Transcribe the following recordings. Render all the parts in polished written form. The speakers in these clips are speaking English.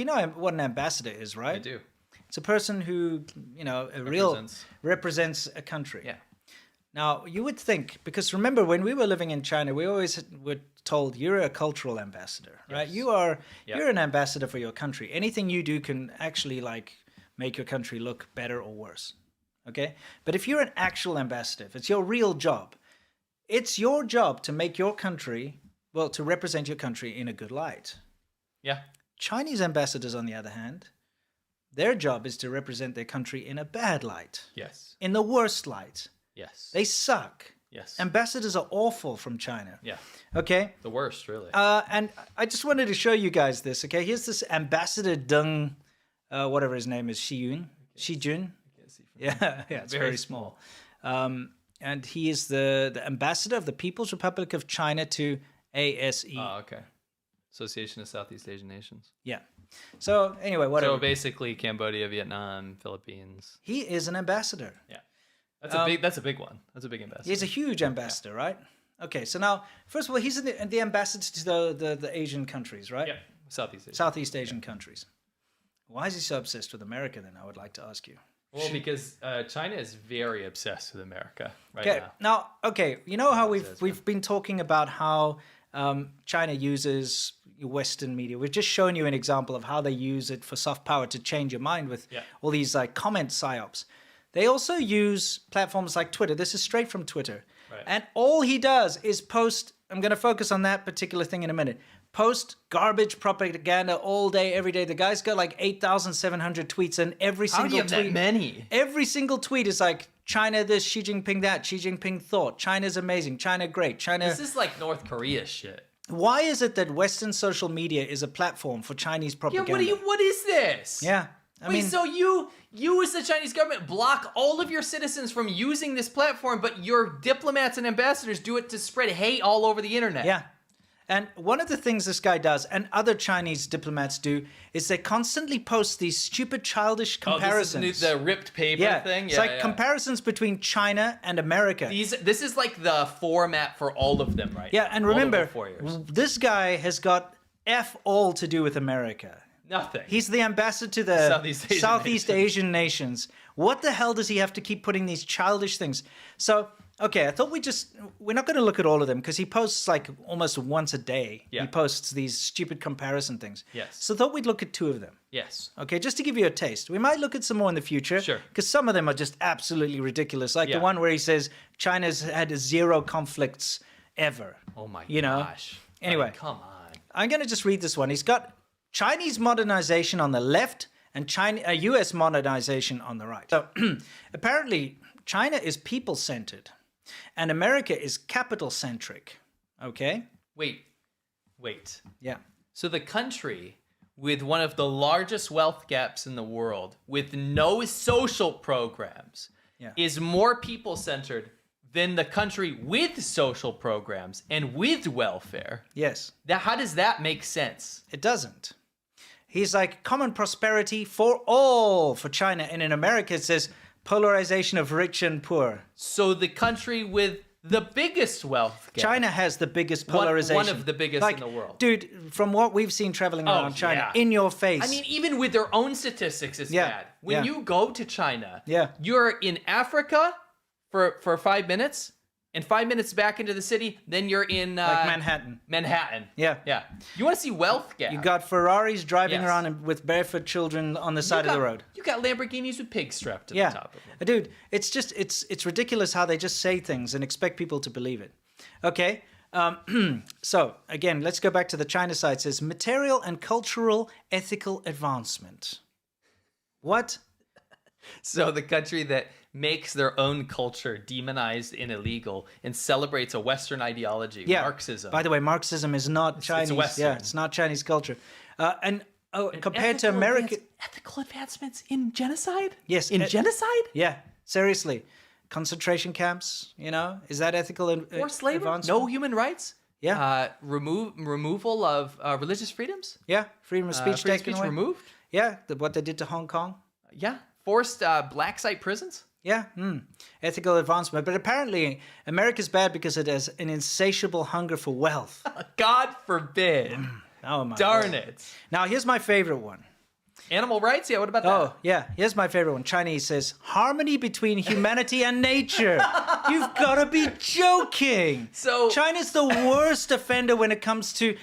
You know what an ambassador is, right? I do. It's a person who, represents a country. Yeah. Now, you would think, because remember, when we were living in China, we always were told you're a cultural ambassador, right? Yes. You're an ambassador for your country. Anything you do can actually make your country look better or worse. Okay? But if you're an actual ambassador, if it's your real job, it's your job to make your country, to represent your country in a good light. Yeah. Chinese ambassadors, on the other hand, their job is to represent their country in a bad light. Yes. In the worst light. Yes. They suck. Yes. Ambassadors are awful from China. Yeah. Okay? The worst, really. And I just wanted to show you guys this, okay? Here's this Ambassador Deng, whatever his name is, Xijun. Yeah, it's very small. And he is the ambassador of the People's Republic of China to ASE. Oh, okay. Association of Southeast Asian Nations. Yeah. So anyway, whatever. So basically Cambodia, Vietnam, Philippines. He is an ambassador. Yeah. That's a big one. That's a big ambassador. He's a huge ambassador, right? Okay, so now, first of all, he's the ambassador to the Asian countries, right? Yeah. Southeast Asian countries. Why is he so obsessed with America then, I would like to ask you? Well, because China is very obsessed with America right now. You know how we've been talking about how China uses Western media. We've just shown you an example of how they use it for soft power to change your mind with all these comment psyops. They also use platforms like Twitter. This is straight from Twitter. Right. And all he does is post, I'm going to focus on that particular thing in a minute, post garbage propaganda all day, every day. The guy's got like 8,700 tweets, and every single tweet... How do you have that many? Every single tweet is like, China this, Xi Jinping that, Xi Jinping thought, China's amazing, China great, China... This is like North Korea shit. Why is it that Western social media is a platform for Chinese propaganda? Yeah, what is this? Yeah. I mean, so you as the Chinese government block all of your citizens from using this platform, but your diplomats and ambassadors do it to spread hate all over the internet. Yeah. And one of the things this guy does, and other Chinese diplomats do, is they constantly post these stupid, childish comparisons. Oh, this is the ripped paper thing? It's comparisons between China and America. This is like the format for all of them, right? Yeah, and remember, 4 years. This guy has got F all to do with America. Nothing. He's the ambassador to the Southeast Asian nations. What the hell does he have to keep putting these childish things? So, okay, I thought we're not going to look at all of them because he posts like almost once a day. Yeah. He posts these stupid comparison things. Yes. So I thought we'd look at 2 of them. Yes. Okay, just to give you a taste. We might look at some more in the future. Sure. Because some of them are just absolutely ridiculous. Like the one where he says China's had 0 conflicts ever. Oh my gosh. Anyway. I mean, come on. I'm going to just read this one. He's got Chinese modernization on the left and U.S. modernization on the right. So apparently China is people-centered and America is capital-centric. Okay? Wait. Yeah. So the country with one of the largest wealth gaps in the world, with no social programs, is more people-centered than the country with social programs and with welfare. Yes. How does that make sense? It doesn't. He's like common prosperity for all for China. And in America, it says polarization of rich and poor. So the country with the biggest wealth gap. China has the biggest polarization. One of the biggest in the world. Dude, from what we've seen traveling around China, in your face. I mean, even with their own statistics, it's bad. When you go to China, you're in Africa for 5 minutes, and 5 minutes back into the city, then you're in... like Manhattan. Yeah. You want to see wealth gap. You got Ferraris driving around with barefoot children on the side of the road. You got Lamborghinis with pigs strapped to the top of them. Dude, it's just, it's ridiculous how they just say things and expect people to believe it. Okay, so again, let's go back to the China side. It says, material and cultural ethical advancement. What? So the country that makes their own culture demonized and illegal and celebrates a Western ideology, Marxism. By the way, Marxism is not Chinese. It's Western. Yeah, it's not Chinese culture. And compared to America... ethical advancements in genocide? Yes. In genocide? Yeah, seriously. Concentration camps, is that ethical Forced labor? advancement? No human rights? Yeah. Removal of religious freedoms? Yeah, freedom of speech taken away. Removed? Yeah, what they did to Hong Kong. Yeah. Forced black site prisons? Yeah, ethical advancement. But apparently, America's bad because it has an insatiable hunger for wealth. God forbid. Oh my Darn Lord. it. Now, here's my favorite one. Animal rights? Yeah, what about that? Oh, yeah. Here's my favorite one. Chinese says, harmony between humanity and nature. You've got to be joking. So China's the worst offender when it comes to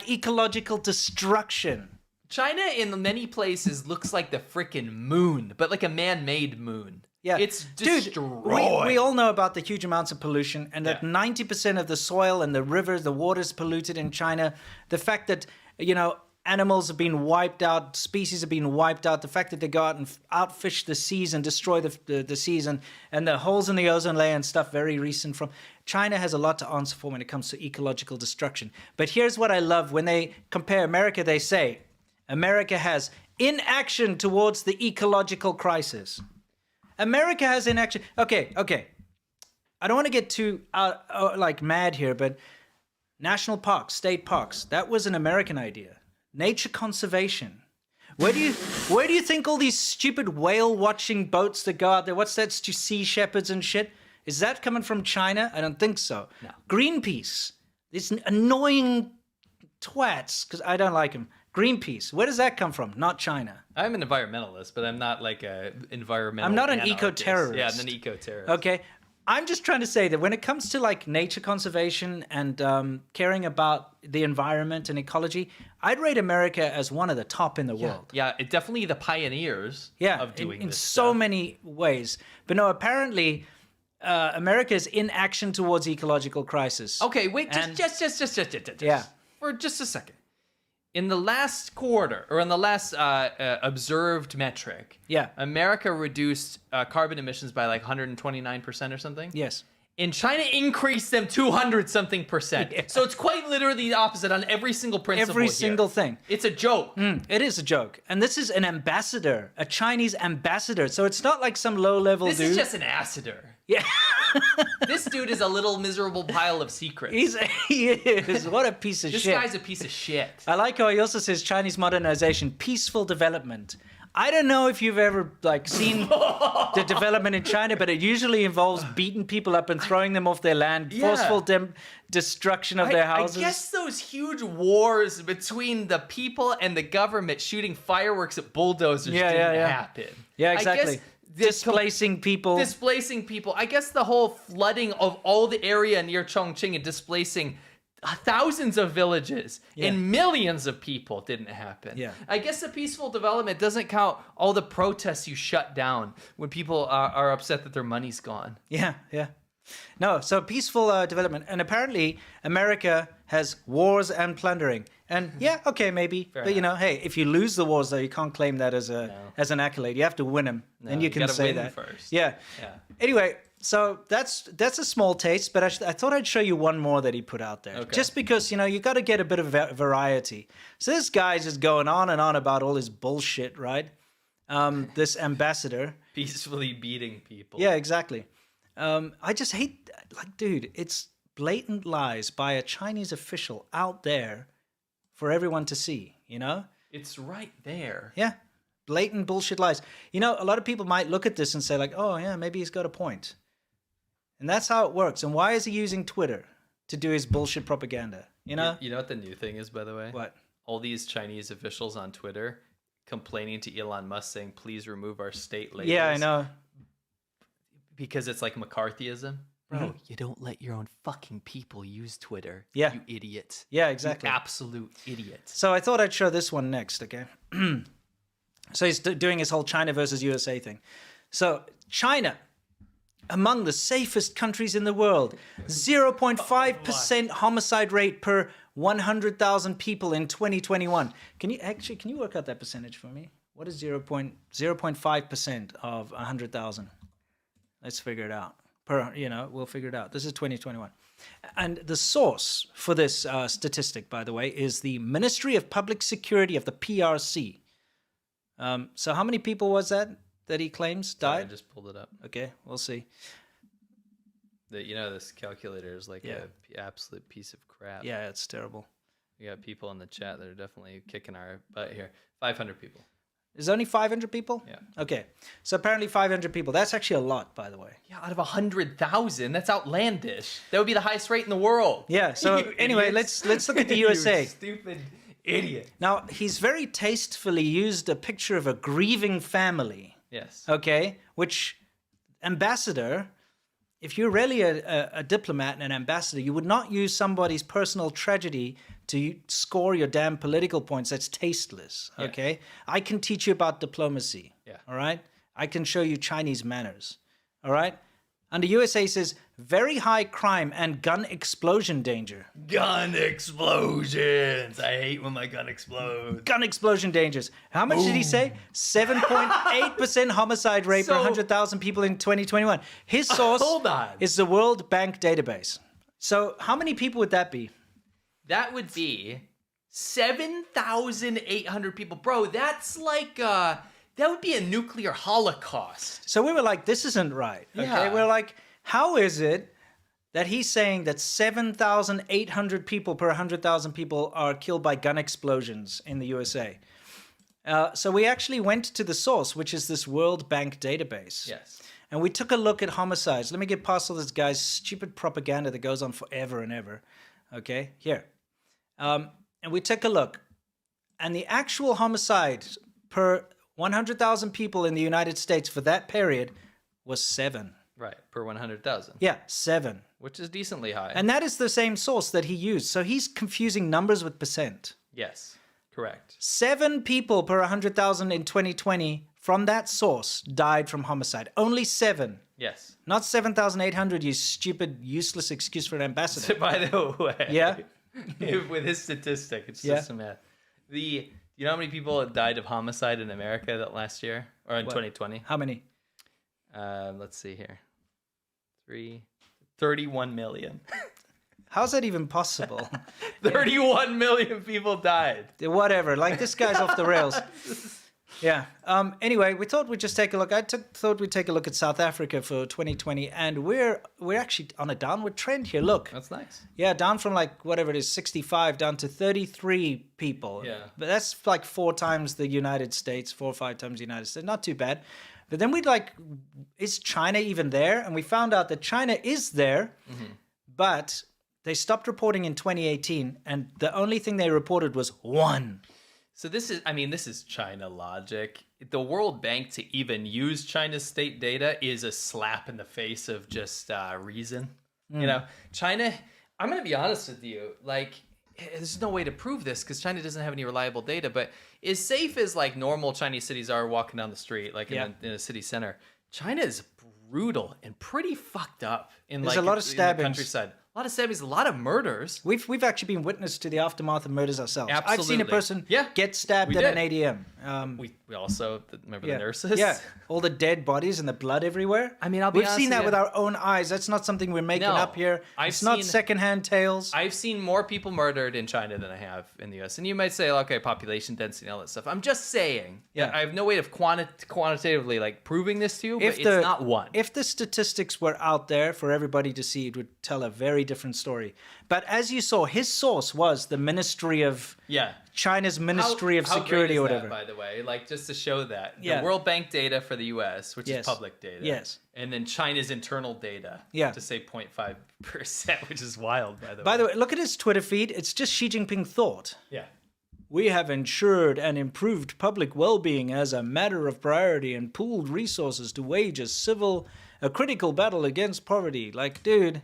ecological destruction. China in many places looks like the frickin' moon, but like a man-made moon. Yeah. It's destroyed. Dude, we all know about the huge amounts of pollution and that 90% of the soil and the rivers, the water's polluted in China. The fact that, animals have been wiped out, species have been wiped out, the fact that they go out and outfish the seas and destroy the seas and the holes in the ozone layer and stuff very recent from. China has a lot to answer for when it comes to ecological destruction. But here's what I love. When they compare America, they say, America has inaction towards the ecological crisis. America has inaction. Okay. I don't want to get too mad here, but national parks, state parks, that was an American idea. Nature conservation. Where do you think all these stupid whale watching boats that go out there? What's that? Sea shepherds and shit. Is that coming from China? I don't think so. No. Greenpeace. These annoying twats, because I don't like them. Greenpeace. Where does that come from? Not China. I'm an environmentalist, but I'm not like a environmental. I'm not an anarchist. eco-terrorist. Yeah, I'm an eco-terrorist. Okay. I'm just trying to say that when it comes to nature conservation and caring about the environment and ecology, I'd rate America as one of the top in the world. Yeah, it definitely the pioneers of doing this in so many ways. But no, apparently America is in action towards ecological crisis. Okay, wait, just for just a second. In the last quarter, or in the last observed metric, America reduced carbon emissions by like 129% or something. Yes. And China increased them 200-something%. Yeah. So it's quite literally the opposite on every single principle. Every single thing. It's a joke. It is a joke. And this is an ambassador, a Chinese ambassador. So it's not like some low-level dude. This is just an ambassador. Yeah. This dude is a little miserable pile of secrets. He is. What a piece of shit. This guy's a piece of shit. I like how he also says Chinese modernization, peaceful development. I don't know if you've ever seen the development in China, but it usually involves beating people up and throwing them off their land, forceful destruction of their houses. I guess those huge wars between the people and the government shooting fireworks at bulldozers didn't happen. Yeah, exactly. Displacing people. I guess the whole flooding of all the area near Chongqing and displacing thousands of villages and millions of people didn't happen. Yeah. I guess the peaceful development doesn't count all the protests you shut down when people are upset that their money's gone. Yeah. No, so peaceful development. And apparently America has wars and plundering. And maybe. Fair but enough. Hey, if you lose the wars, though, you can't claim that as an accolade. You have to win them. And you can say that. First. Yeah. Anyway, so that's a small taste, but I thought I'd show you one more that he put out there. Okay. Just because, you got to get a bit of variety. So this guy's just going on and on about all his bullshit, right? This ambassador. Peacefully beating people. Yeah, exactly. I just hate, dude, it's blatant lies by a Chinese official out there for everyone to see, It's right there. Yeah. Blatant bullshit lies. A lot of people might look at this and say oh, yeah, maybe he's got a point. And that's how it works. And why is he using Twitter to do his bullshit propaganda? You know what the new thing is, by the way? What? All these Chinese officials on Twitter complaining to Elon Musk saying, please remove our state labels. Yeah, I know. Because it's like McCarthyism. Bro, you don't let your own fucking people use Twitter. Yeah. You idiot. Yeah, exactly. You absolute idiot. So I thought I'd show this one next, okay? So he's doing his whole China versus USA thing. So China, among the safest countries in the world, 0.5% homicide rate per 100,000 people in 2021. Can you work out that percentage for me? What is 0.5% of 100,000? Let's figure it out. We'll figure it out. This is 2021. And the source for this statistic, by the way, is the Ministry of Public Security of the PRC. So how many people was that he claims died? I just pulled it up. Okay, we'll see. This calculator is like an absolute piece of crap. Yeah, it's terrible. We got people in the chat that are definitely kicking our butt here. 500 people. There's only 500 people? Yeah. Okay. So apparently 500 people. That's actually a lot, by the way. Yeah, out of 100,000. That's outlandish. That would be the highest rate in the world. Yeah. So anyway, let's look at the USA. Stupid Idiot. Now, he's very tastefully used a picture of a grieving family. Yes. Okay? Which, ambassador, if you're really a diplomat and an ambassador, you would not use somebody's personal tragedy to score your damn political points. That's tasteless. Okay? I can teach you about diplomacy. Yeah. All right? I can show you Chinese manners. All right? And the USA says very high crime and gun explosion danger. Gun explosions. I hate when my gun explodes. Gun explosion dangers. How much did he say? 7.8% homicide rate per 100,000 people in 2021. His source is the World Bank database. So how many people would that be? That would be 7,800 people. Bro, that's like... that would be a nuclear holocaust. So we were like, this isn't right. Okay, Yeah. we're like, how is it that he's saying that 7,800 people per 100,000 people are killed by gun explosions in the USA? So we actually went to the source, which is this World Bank database. Yes. And we took a look at homicides. Let me get past all this guy's stupid propaganda that goes on forever and ever. Okay, here. And we took a look. And the actual homicide per 100,000 people in the United States for that period was 7. Right, per 100,000. Yeah, 7. Which is decently high. And that is the same source that he used. So he's confusing numbers with percent. Yes, correct. 7 people per 100,000 in 2020 from that source died from homicide. Only 7. Yes. Not 7,800, you stupid, useless excuse for an ambassador. By the way. Yeah? With his statistic, it's just some math. You know how many people died of homicide in America that last year? Or in 2020? How many? Let's see here. 31 million. How's that even possible? 31 million people died. Whatever. Like, this guy's off the rails. Yeah. Anyway, we thought we'd just take a look. Thought we'd take a look at South Africa for 2020, and we're actually on a downward trend here. Look. That's nice. Yeah, down from like whatever it is, 65 down to 33 people. Yeah. But that's like 4 times the United States, 4 or 5 times the United States. Not too bad. But then we'd like, is China even there? And we found out that China is there, but they stopped reporting in 2018, and the only thing they reported was 1. So this is China logic. The World Bank to even use China's state data is a slap in the face of just reason. You know, China, I'm going to be honest with you, like, there's no way to prove this because China doesn't have any reliable data, but as safe as like normal Chinese cities are walking down the street, like in a city center, China is brutal and pretty fucked up There's a lot of stabbings. in the countryside. A lot of stabbings, a lot of murders. We've actually been witness to the aftermath of murders ourselves. Absolutely. I've seen a person get stabbed at an ADM. We also remember the nurses. Yeah, all the dead bodies and the blood everywhere. I mean, we've seen that with our own eyes. That's not something we're making up here. It's not secondhand tales. I've seen more people murdered in China than I have in the U.S. And you might say, okay, population density and all that stuff. I'm just saying. Yeah. I have no way of quantitatively like proving this to you, but it's not one. If the statistics were out there for everybody to see, it would tell a very different story. But as you saw, his source was the Ministry of China's Ministry of Security or whatever. By the way, like just to show that Yeah. the World Bank data for the U.S., which is public data, Yes. and then China's internal data, to say 0.5%, which is wild. By the way, look at his Twitter feed. It's just Xi Jinping thought. Yeah. We have ensured and improved public well-being as a matter of priority and pooled resources to wage a critical battle against poverty. Like, dude.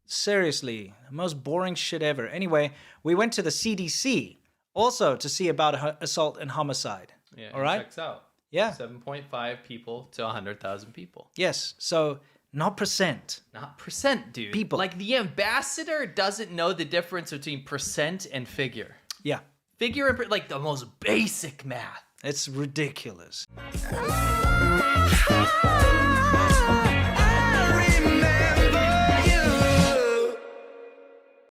Seriously, the most boring shit ever. Anyway, we went to the CDC also to see about assault and homicide. Yeah, all right? Checks out. Yeah. 7.5 people to 100,000 people. Yes. So not percent. Not percent, dude. People. Like the ambassador doesn't know the difference between percent and figure. Yeah. Figure and like the most basic math. It's ridiculous.